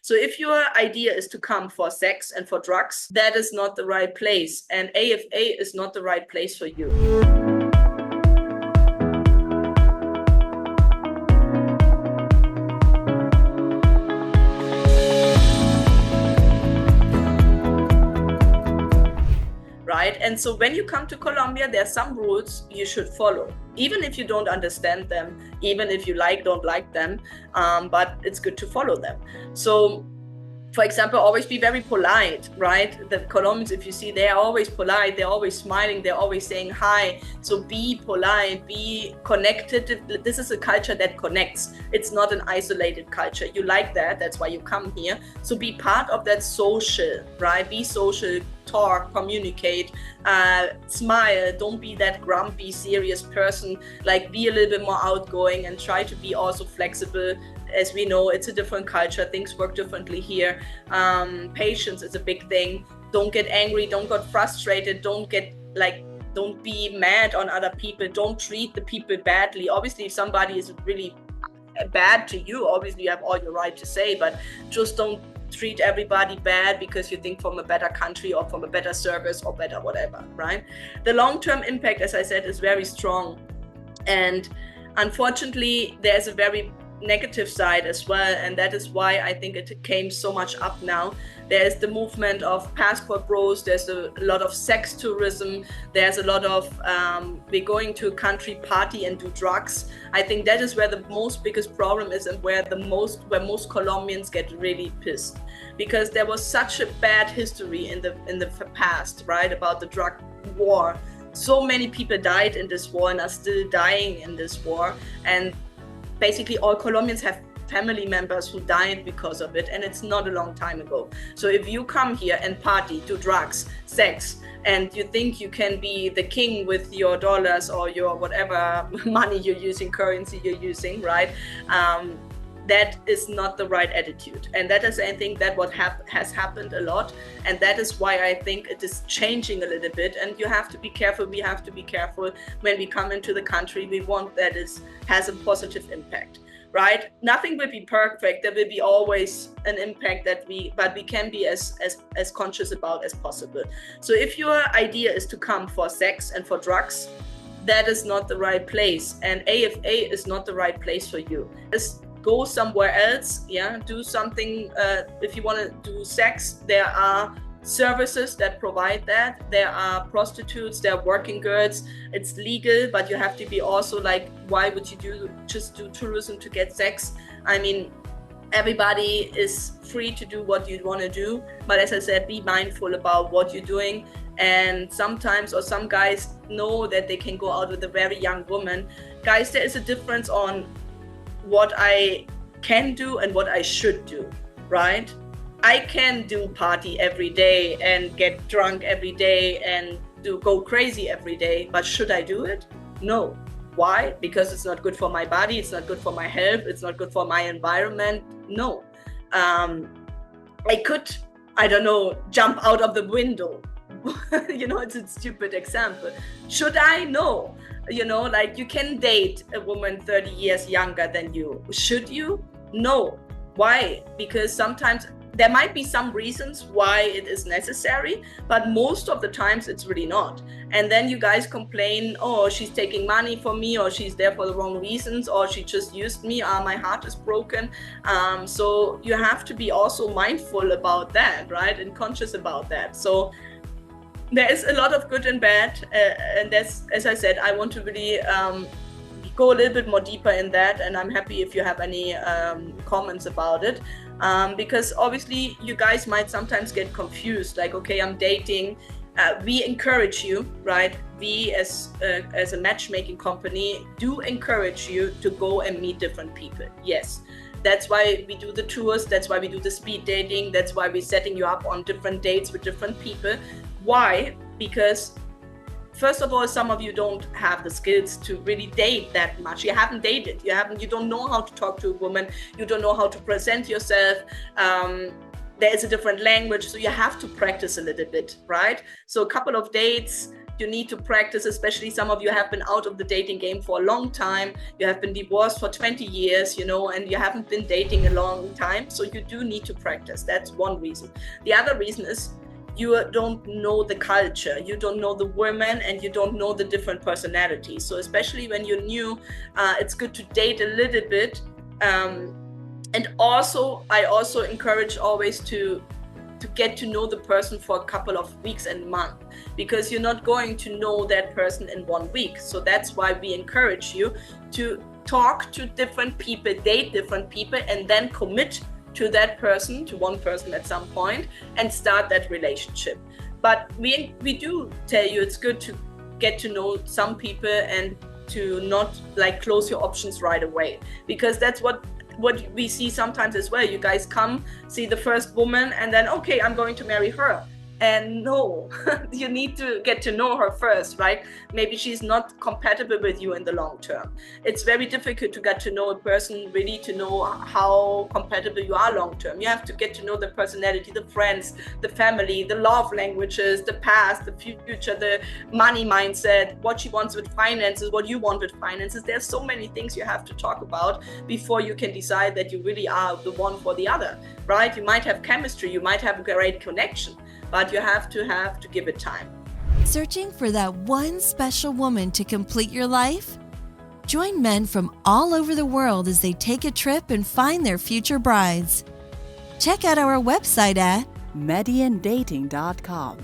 So if your idea is to come for sex and for drugs, that is not the right place. And AFA is not the right place for you. Right? And so when you come to Colombia, there are some rules you should follow, even if you don't understand them, even if you don't like them, but it's good to follow them. So, for example, always be very polite, right? The Colombians, if you see, they're always polite, they're always smiling, they're always saying hi. So be polite, be connected. This is a culture that connects. It's not an isolated culture. You like that, that's why you come here. So be part of that social, right? Be social, talk, communicate, smile. Don't be that grumpy, serious person. Like, be a little bit more outgoing and try to be also flexible. As we know, it's a different culture, things work differently here. Patience is a big thing. Don't get angry, don't get frustrated, don't be mad on other people, don't treat the people badly. Obviously, if somebody is really bad to you, obviously you have all your right to say, but just don't treat everybody bad because you think from a better country or from a better service or better whatever, right? The long-term impact, as I said, is very strong. And unfortunately, there's a very negative side as well, and that is why I think it came so much up now. There's the movement of passport bros, there's a lot of sex tourism, there's a lot of we're going to a country, party and do drugs. I think that is where the biggest problem is, and where most Colombians get really pissed, because there was such a bad history in the past, right, about the drug war. So many people died in this war and are still dying in this war, and basically all Colombians have family members who died because of it, and it's not a long time ago. So if you come here and party, do drugs, sex, and you think you can be the king with your dollars or your whatever money you're using, currency you're using, right? That is not the right attitude. And that is, I think, that what has happened a lot. And that is why I think it is changing a little bit. And you have to be careful. We have to be careful when we come into the country. We want that has a positive impact, right? Nothing will be perfect. There will be always an impact but we can be as conscious about as possible. So if your idea is to come for sex and for drugs, that is not the right place. And AFA is not the right place for you. Go somewhere else, do something. If you want to do sex, there are services that provide that. There are prostitutes, there are working girls. It's legal, but you have to be also like, why would you just do tourism to get sex? I mean, everybody is free to do what you want to do, but as I said, be mindful about what you're doing. And sometimes, or some guys know that they can go out with a very young woman. Guys, there is a difference on what I can do and what I should do, right? I can do party every day and get drunk every day and go crazy every day, but should I do it? No. Why? Because it's not good for my body, it's not good for my health, it's not good for my environment. No. I could, I don't know, jump out of the window. It's a stupid example. Should I? No. Like, you can date a woman 30 years younger than you. Should you? No. Why? Because sometimes there might be some reasons why it is necessary, but most of the times it's really not. And then you guys complain, oh, she's taking money from me, or she's there for the wrong reasons, or she just used me, my heart is broken. So you have to be also mindful about that, right? And conscious about that. So there is a lot of good and bad, and that's, as I said, I want to really go a little bit more deeper in that, and I'm happy if you have any comments about it, because obviously you guys might sometimes get confused, like, okay, I'm dating. We encourage you, right? We as a matchmaking company do encourage you to go and meet different people. Yes. That's why we do the tours, that's why we do the speed dating, that's why we're setting you up on different dates with different people. Why? Because first of all, some of you don't have the skills to really date that much. You haven't dated, you don't know how to talk to a woman, you don't know how to present yourself. There is a different language, so you have to practice a little bit, right? So a couple of dates, You need to practice, especially some of you have been out of the dating game for a long time. You have been divorced for 20 years, you know, and you haven't been dating a long time. So you do need to practice. That's one reason. The other reason is you don't know the culture, you don't know the women, and you don't know the different personalities. So especially when you're new, it's good to date a little bit. And also, I also encourage always to get to know the person for a couple of weeks and months, because you're not going to know that person in 1 week. So that's why we encourage you to talk to different people, date different people, and then commit to that person, to one person at some point, and start that relationship. But we do tell you it's good to get to know some people and to not like close your options right away, because that's what we see sometimes as well. You guys come, see the first woman, and then, okay, I'm going to marry her. And no, you need to get to know her first, right? Maybe she's not compatible with you in the long term. It's very difficult to get to know a person, really to know how compatible you are long term. You have to get to know the personality, the friends, the family, the love languages, the past, the future, the money mindset, what she wants with finances, what you want with finances. There's so many things you have to talk about before you can decide that you really are the one for the other, right? You might have chemistry, you might have a great connection, but you have to give it time. Searching for that one special woman to complete your life? Join men from all over the world as they take a trip and find their future brides. Check out our website at mediandating.com.